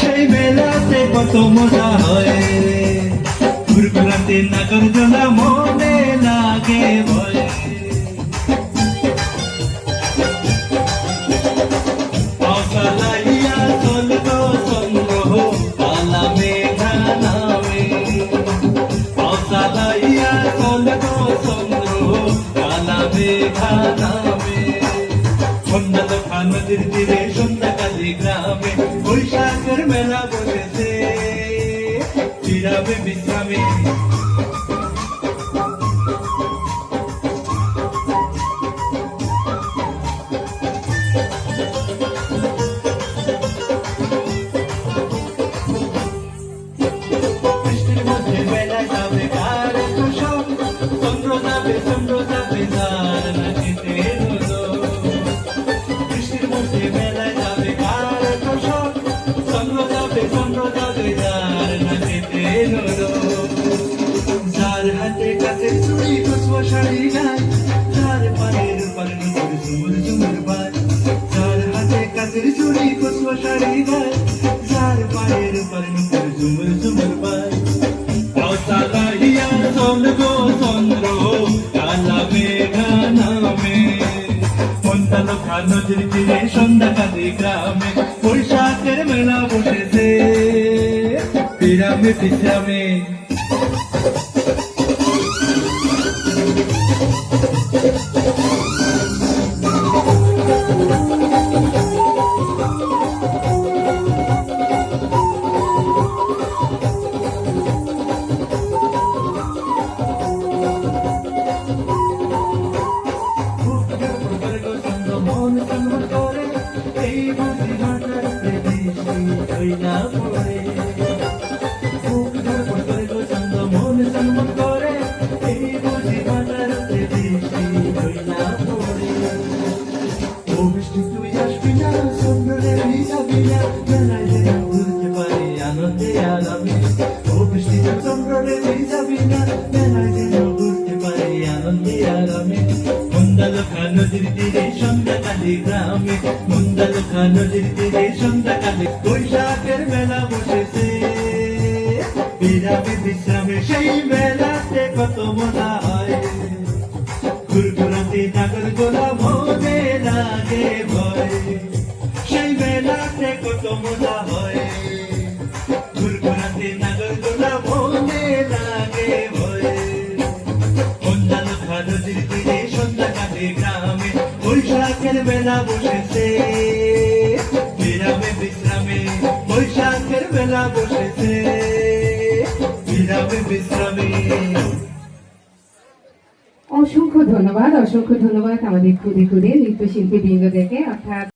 সেই মেলাতে কত মজা হয়, ঘুরঘুরাতে নাগরদোলা মনে লাগে ভয়। পাওসালাইয়া চলতো চন্দ্র কালা মেঘা নামে, পাওসালাইয়া চলতো চন্দ্র কালা মেঘা নামে। সন্ধ্যা নদীর তীরে সন্ধ্যাকালী গ্রামে বৈশাখের মেলা বসেছে, বিরামে বিশ্রামে। বৃষ্টির মধ্যে মেলায় যাবে কার কুসুম, চন্দ্র যাবে যার নাচিতে হলো। বৃষ্টির মধ্যে মেলায় যাবে কার কুসুম, চন্দ্র যাবে যার নাচিতে হলো। যার হাতে কাছে চুড়ি কুচুয়া শাড়ি গায়, যার পায়ের উপর নুপুর ঝুমুর ঝুমুর বাজ। যার হাতে কাছে চুড়ি কুচুয়া শাড়ি গায়, যার পায়ের উপর নুপুর ঝুমুর ঝুমুর বাজ। পাওসালাইয়া চলতো চন্দ্র কালা মেঘা নামে, সন্ধ্যা নদীর তীরে সন্ধ্যাকালী গ্রামে বৈশাখের মেলা বসেছে, বিরামে বিশ্রামে। এই বুঝি মাথার বৃষ্টি হইলা পড়ে, বুক ধরপড় করে গো চন্দ মন চনমন করে। এই বুঝি মাথার বৃষ্টি হইলা পড়ে। ও বৃষ্টি তুই আসবি না, চন্দ্রে ভিজাবি না, মেলায় যেন ঘুরতে পারি আনন্দে আরামে। ও বৃষ্টি চন্দ্রে ভিজাবি না, মেলায় যেন ঘুরতে পারি আনন্দে আরামে। মুন্দালখা নদীর তীরে সন্ধ্যাকালী গ্রামে, মুন্দালখা নদীর তীরে সন্ধ্যাকালী বৈশাখের মেলা বসেছে, বিরামে বিশ্রামে। সেই মেলাতে কত মজা হয়, ঘুরঘুরাতে নাগরদোলা মনে লাগে ভয়। সেই মেলাতে কত মজা হয়, ঘুরঘুরাতে নাগরদোলা মনে লাগে ভয়। মুন্দালখা নদীর তীরে সন্ধ্যাকালী গ্রামে বৈশাখের মেলা বসেছে, বিরামে বিশ্রামে। বৈশাখের মেলা বসেছে, বিরামে বিশ্রামে। অসংখ্য ধন্যবাদ আমাদের ক্ষুদে ক্ষুদে নৃত্যশিল্পী বৃন্দদেরকে। অর্থাৎ